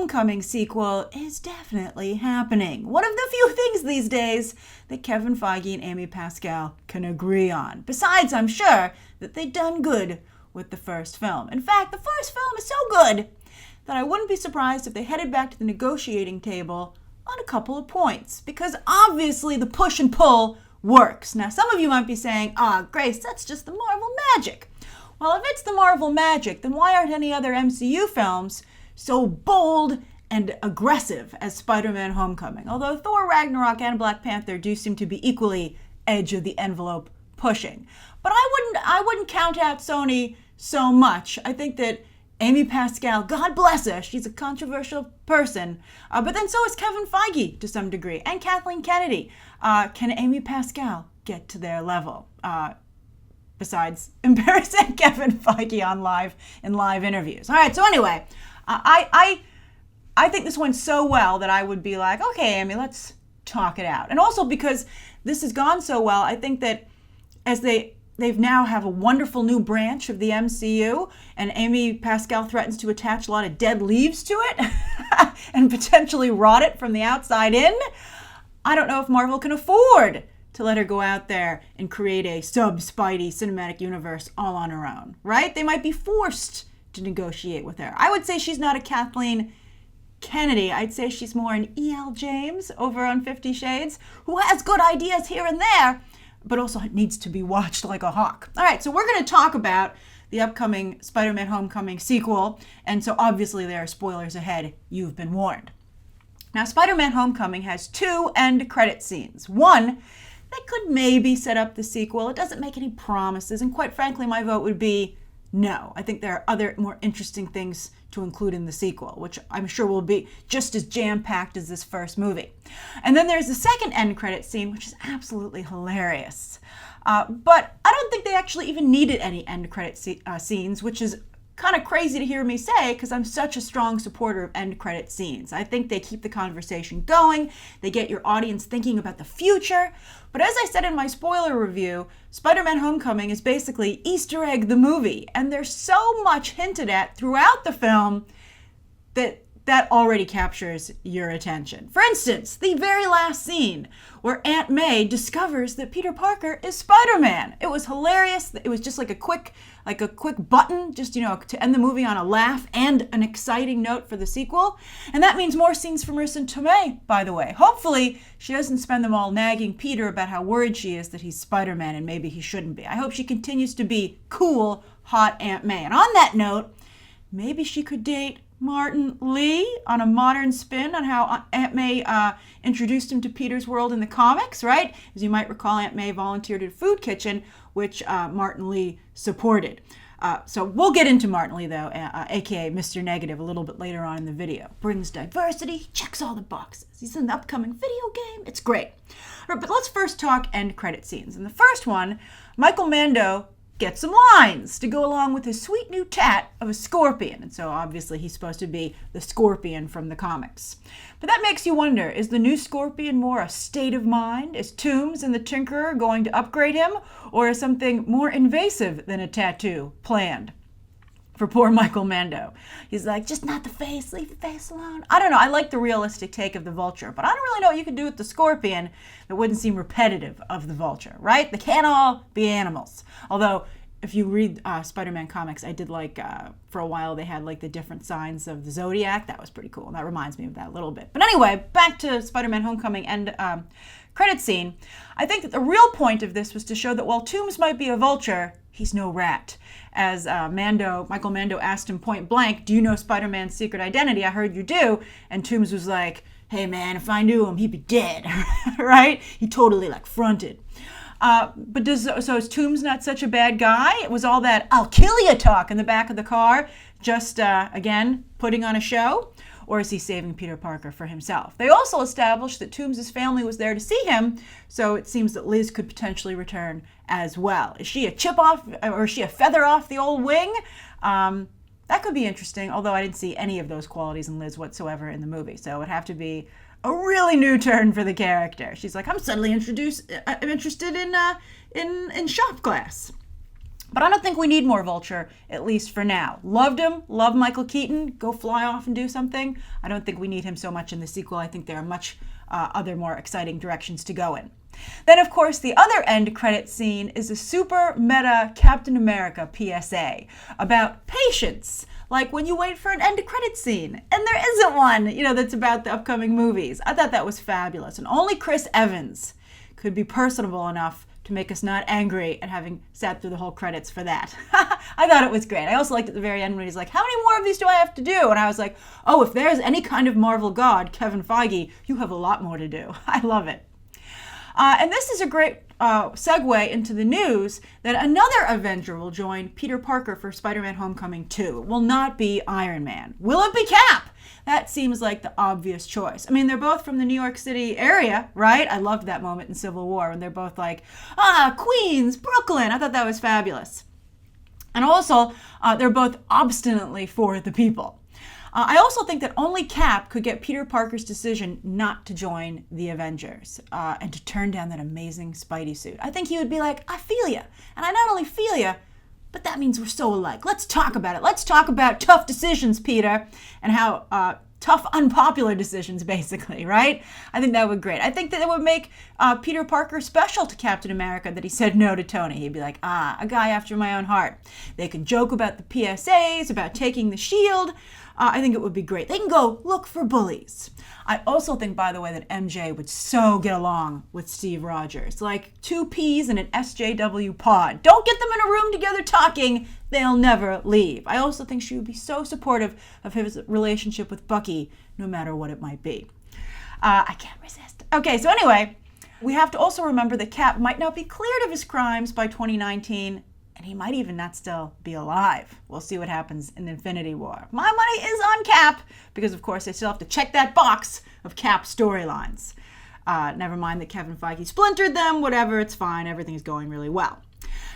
Homecoming sequel is definitely happening. One of the few things these days that Kevin Feige and Amy Pascal can agree on. Besides, I'm sure that they've done good with the first film. In fact, the first film is so good that I wouldn't be surprised if they headed back to the negotiating table on a couple of points, because obviously the push and pull works. Now, some of you might be saying, Grace, that's just the Marvel magic. Well, if it's the Marvel magic, then why aren't any other MCU films so bold and aggressive as Spider-Man Homecoming? Although Thor Ragnarok and Black Panther do seem to be equally edge of the envelope pushing. But I wouldn't count out Sony so much. I think that Amy Pascal, God bless her, she's a controversial person, but then so is Kevin Feige to some degree, and Kathleen Kennedy. Can Amy Pascal get to their level? Besides embarrassing Kevin Feige in live interviews. All right, so anyway, I think this went so well that I would be like, okay, Amy, let's talk it out. And also because this has gone so well, I think that as they've now have a wonderful new branch of the MCU, and Amy Pascal threatens to attach a lot of dead leaves to it and potentially rot it from the outside in. I don't know if Marvel can afford to let her go out there and create a sub-Spidey cinematic universe all on her own, right? They might be forced to negotiate with her. I would say she's not a Kathleen Kennedy. I'd say she's more an E.L. James over on 50 Shades, who has good ideas here and there, but also needs to be watched like a hawk. All right, so we're going to talk about the upcoming Spider-Man Homecoming sequel, and so obviously there are spoilers ahead. You've been warned. Now, Spider-Man Homecoming has 2 end credit scenes. One, they could maybe set up the sequel. It doesn't make any promises, and quite frankly, my vote would be no. I think there are other more interesting things to include in the sequel, which I'm sure will be just as jam-packed as this first movie. And then there's the second end credit scene, which is absolutely hilarious. But I don't think they actually even needed any end credit scenes, which is kind of crazy to hear me say because I'm such a strong supporter of end credit scenes. I think they keep the conversation going. They get your audience thinking about the future. But as I said in my spoiler review, Spider-Man Homecoming is basically Easter egg the movie. And there's so much hinted at throughout the film that already captures your attention. For instance, the very last scene where Aunt May discovers that Peter Parker is Spider-Man. It was hilarious. It was just like a quick button, just, to end the movie on a laugh and an exciting note for the sequel. And that means more scenes from Marissa Tomei, by the way. Hopefully, she doesn't spend them all nagging Peter about how worried she is that he's Spider-Man and maybe he shouldn't be. I hope she continues to be cool, hot Aunt May. And on that note, maybe she could date Marin Li on a modern spin on how Aunt May introduced him to Peter's world in the comics, right? As you might recall, Aunt May volunteered at a food kitchen, which Marin Li supported. So we'll get into Marin Li, though, a.k.a. Mr. Negative, a little bit later on in the video. Brings diversity, checks all the boxes. He's in the upcoming video game. It's great. All right, but let's first talk end credit scenes. In the first one, Michael Mando get some lines to go along with his sweet new tat of a scorpion. And so obviously he's supposed to be the Scorpion from the comics. But that makes you wonder, is the new Scorpion more a state of mind? Is Toomes and the Tinkerer going to upgrade him? Or is something more invasive than a tattoo planned for poor Michael Mando? He's like, just not the face, leave the face alone. I don't know, I like the realistic take of the Vulture, but I don't really know what you could do with the Scorpion that wouldn't seem repetitive of the Vulture, right? They can't all be animals. Although, if you read Spider-Man comics, I did like, for a while they had like the different signs of the Zodiac. That was pretty cool. And that reminds me of that a little bit. But anyway, back to Spider-Man Homecoming and credit scene. I think that the real point of this was to show that while Toomes might be a vulture, he's no rat. As Michael Mando asked him point blank, do you know Spider-Man's secret identity? I heard you do. And Toomes was like, hey man, if I knew him, he'd be dead, right? He totally fronted. But is Toomes not such a bad guy? It was all that I'll kill you talk in the back of the car, just, again, putting on a show? Or is he saving Peter Parker for himself? They also established that Toomes' family was there to see him, so it seems that Liz could potentially return as well. Is she a chip off, or is she a feather off the old wing? That could be interesting, although I didn't see any of those qualities in Liz whatsoever in the movie, so it would have to be a really new turn for the character. She's like, I'm suddenly interested in shop glass. But I don't think we need more Vulture, at least for now. Loved him, love Michael Keaton, go fly off and do something. I don't think we need him so much in the sequel. I think there are much other more exciting directions to go in. Then, of course, the other end credit scene is a super meta Captain America PSA about patience, like when you wait for an end credit scene. And there isn't one, that's about the upcoming movies. I thought that was fabulous. And only Chris Evans could be personable enough to make us not angry at having sat through the whole credits for that. I thought it was great. I also liked at the very end when he's like, how many more of these do I have to do? And I was like, oh, if there's any kind of Marvel god, Kevin Feige, you have a lot more to do. I love it. And this is a great segue into the news that another Avenger will join Peter Parker for Spider-Man Homecoming 2. It will not be Iron Man. Will it be Cap? That seems like the obvious choice. I mean, they're both from the New York City area, right? I loved that moment in Civil War when they're both like, Queens, Brooklyn. I thought that was fabulous. And also, they're both obstinately for the people. I also think that only Cap could get Peter Parker's decision not to join the Avengers and to turn down that amazing Spidey suit. I think he would be like, I feel ya. And I not only feel ya, but that means we're so alike. Let's talk about it. Let's talk about tough decisions, Peter, and how tough, unpopular decisions, basically, right? I think that would be great. I think that it would make Peter Parker special to Captain America that he said no to Tony. He'd be like, a guy after my own heart. They can joke about the PSAs, about taking the shield. I think it would be great. They can go look for bullies. I also think, by the way, that MJ would so get along with Steve Rogers. Like two peas in an SJW pod. Don't get them in a room together talking. They'll never leave. I also think she would be so supportive of his relationship with Bucky, no matter what it might be. I can't resist. Okay, so anyway, we have to also remember that Cap might not be cleared of his crimes by 2019, and he might even not still be alive. We'll see what happens in Infinity War. My money is on Cap, because of course they still have to check that box of Cap storylines. Never mind that Kevin Feige splintered them, whatever, it's fine, everything's going really well.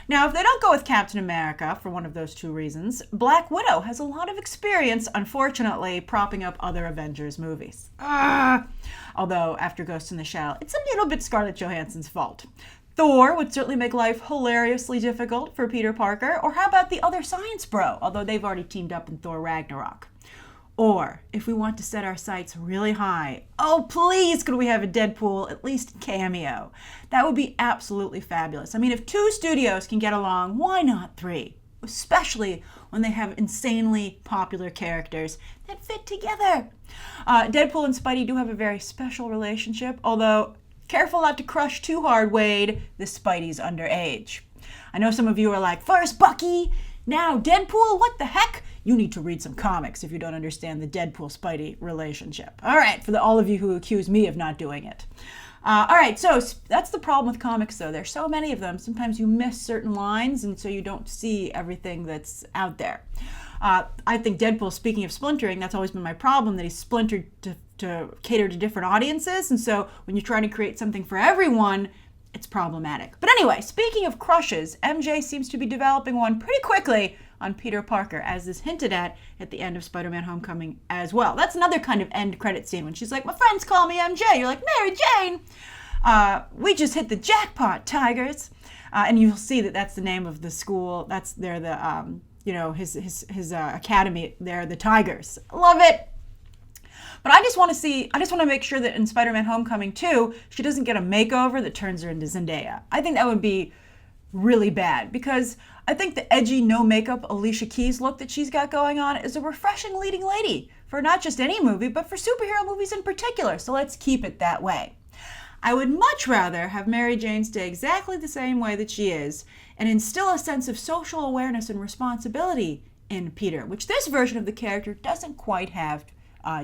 Now, if they don't go with Captain America for one of those two reasons, Black Widow has a lot of experience, unfortunately, propping up other Avengers movies. Although, after Ghost in the Shell, it's a little bit Scarlett Johansson's fault. Thor would certainly make life hilariously difficult for Peter Parker. Or how about the other Science Bro, although they've already teamed up in Thor Ragnarok. Or, if we want to set our sights really high, oh please could we have a Deadpool, at least cameo. That would be absolutely fabulous. I mean, if two studios can get along, why not three? Especially when they have insanely popular characters that fit together. Deadpool and Spidey do have a very special relationship, although careful not to crush too hard, Wade. This Spidey's underage. I know some of you are like, first Bucky, now Deadpool, what the heck? You need to read some comics if you don't understand the Deadpool-Spidey relationship. All right, for all of you who accuse me of not doing it. All right, so that's the problem with comics, though. There's so many of them. Sometimes you miss certain lines, and so you don't see everything that's out there. I think Deadpool, speaking of splintering, that's always been my problem, that he's splintered to cater to different audiences. And so when you're trying to create something for everyone, it's problematic. But anyway, speaking of crushes, MJ seems to be developing one pretty quickly on Peter Parker, as is hinted at the end of Spider-Man Homecoming as well. That's another kind of end credit scene when she's like, my friends call me MJ. You're like, Mary Jane. We just hit the jackpot, Tigers. And you'll see that that's the name of the school. That's his academy. They're the Tigers. Love it. But I just want to make sure that in Spider-Man Homecoming 2, she doesn't get a makeover that turns her into Zendaya. I think that would be really bad, because I think the edgy, no makeup Alicia Keys look that she's got going on is a refreshing leading lady for not just any movie, but for superhero movies in particular. So let's keep it that way. I would much rather have Mary Jane stay exactly the same way that she is and instill a sense of social awareness and responsibility in Peter, which this version of the character doesn't quite have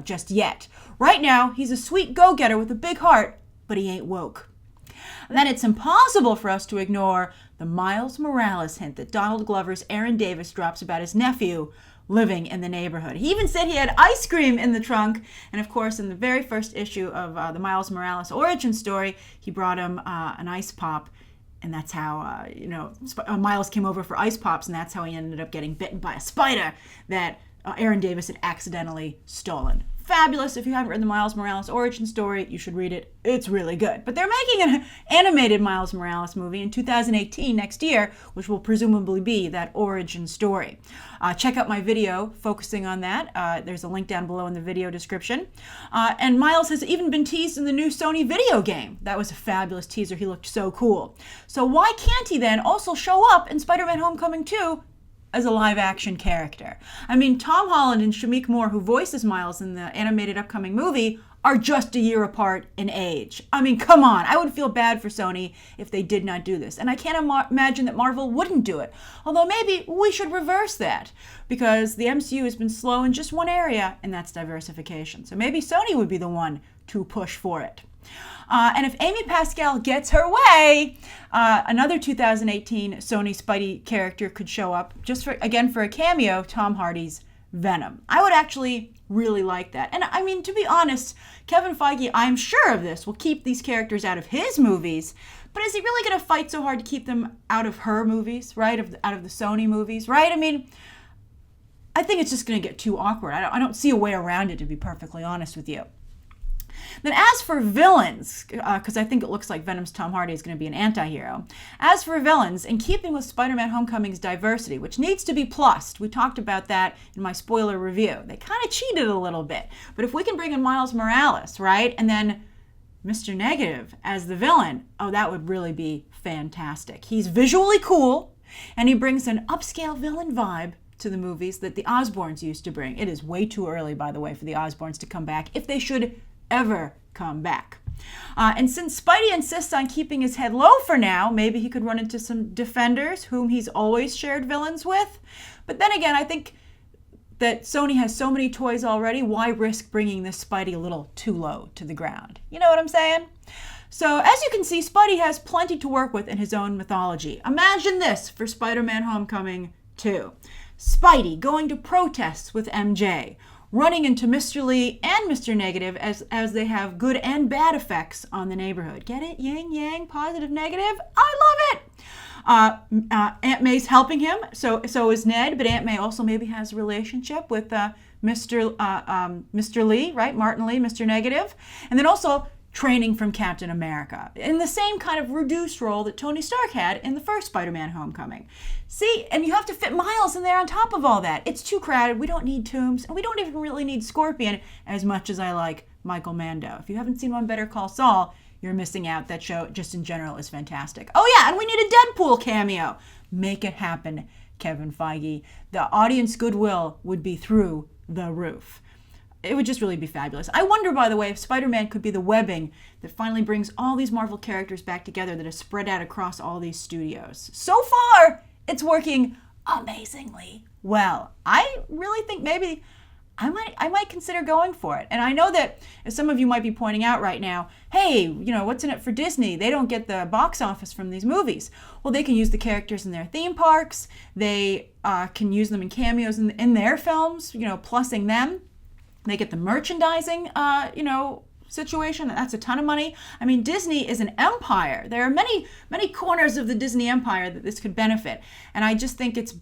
just yet. Right now, he's a sweet go-getter with a big heart, but he ain't woke. And then it's impossible for us to ignore the Miles Morales hint that Donald Glover's Aaron Davis drops about his nephew living in the neighborhood. He even said he had ice cream in the trunk. And of course, in the very first issue of the Miles Morales origin story, he brought him an ice pop. And that's how, Miles came over for ice pops, and that's how he ended up getting bitten by a spider that Aaron Davis had accidentally stolen. fabulous. If you haven't read the Miles Morales origin story, you should read it. It's really good. But they're making an animated Miles Morales movie in 2018, next year, which will presumably be that origin story. Check out my video focusing on that. There's a link down below in the video description. And Miles has even been teased in the new Sony video game. That was a fabulous teaser. He looked so cool. So why can't he then also show up in Spider-Man Homecoming 2 as a live-action character? I mean, Tom Holland and Shameik Moore, who voices Miles in the animated upcoming movie, are just a year apart in age. I mean, come on. I would feel bad for Sony if they did not do this. And I can't imagine that Marvel wouldn't do it. Although maybe we should reverse that, because the MCU has been slow in just one area, and that's diversification. So maybe Sony would be the one to push for it. And if Amy Pascal gets her way, another 2018 Sony Spidey character could show up, just for a cameo, Tom Hardy's Venom. I would actually really like that. And I mean, to be honest, Kevin Feige, I'm sure of this, will keep these characters out of his movies, but is he really going to fight so hard to keep them out of her movies, right? Out of the Sony movies, right? I mean, I think it's just going to get too awkward. I don't see a way around it, to be perfectly honest with you. Then as for villains, because I think it looks like Venom's Tom Hardy is going to be an anti-hero. As for villains, in keeping with Spider-Man Homecoming's diversity, which needs to be plussed, we talked about that in my spoiler review. They kind of cheated a little bit. But if we can bring in Miles Morales, right, and then Mr. Negative as the villain, oh, that would really be fantastic. He's visually cool, and he brings an upscale villain vibe to the movies that the Osborns used to bring. It is way too early, by the way, for the Osborns to come back, if they should ever come back. And since Spidey insists on keeping his head low for now, maybe he could run into some Defenders whom he's always shared villains with. But then again, I think that Sony has so many toys already, why risk bringing this Spidey a little too low to the ground? You know what I'm saying? So as you can see, Spidey has plenty to work with in his own mythology. Imagine this for Spider-Man Homecoming 2. Spidey going to protests with MJ, running into Mr. Li and Mr. Negative as they have good and bad effects on the neighborhood. Get it? Yin, yang, positive, negative? I love it! Aunt May's helping him, so is Ned, but Aunt May also maybe has a relationship with Mr. Li, right? Martin Li, Mr. Negative. And then also training from Captain America in the same kind of reduced role that Tony Stark had in the first Spider-Man Homecoming. See, and you have to fit Miles in there on top of all that. It's too crowded. We don't need Toomes, and we don't even really need Scorpion as much as I like Michael Mando. If you haven't seen One Better Call Saul, you're missing out. That show, just in general, is fantastic. Oh yeah, and we need a Deadpool cameo. Make it happen, Kevin Feige. The audience goodwill would be through the roof. It would just really be fabulous. I wonder, by the way, if Spider-Man could be the webbing that finally brings all these Marvel characters back together that is spread out across all these studios. So far, it's working amazingly well. I really think maybe I might consider going for it. And I know that, as some of you might be pointing out right now, hey, you know, what's in it for Disney? They don't get the box office from these movies. Well, they can use the characters in their theme parks. They can use them in cameos in their films, you know, plussing them. They get the merchandising, situation. That's a ton of money. I mean, Disney is an empire. There are many, many corners of the Disney empire that this could benefit. And I just think it's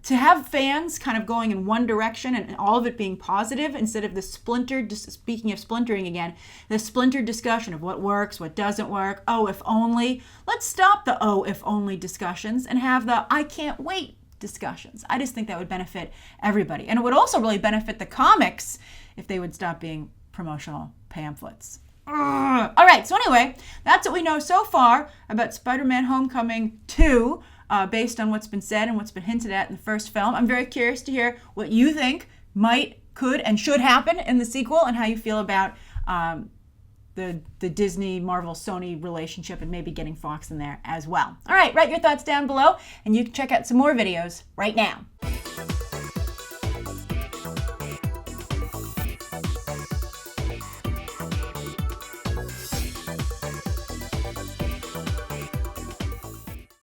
to have fans kind of going in one direction and all of it being positive instead of the splintered, speaking of splintering again, the splintered discussion of what works, what doesn't work, oh, if only. Let's stop the oh, if only discussions and have the I can't wait discussions. I just think that would benefit everybody. And it would also really benefit the comics if they would stop being promotional pamphlets. All right, so anyway, that's what we know so far about Spider-Man Homecoming 2, based on what's been said and what's been hinted at in the first film. I'm very curious to hear what you think might, could, and should happen in the sequel and how you feel about the Disney, Marvel, Sony relationship and maybe getting Fox in there as well. All right, write your thoughts down below and you can check out some more videos right now.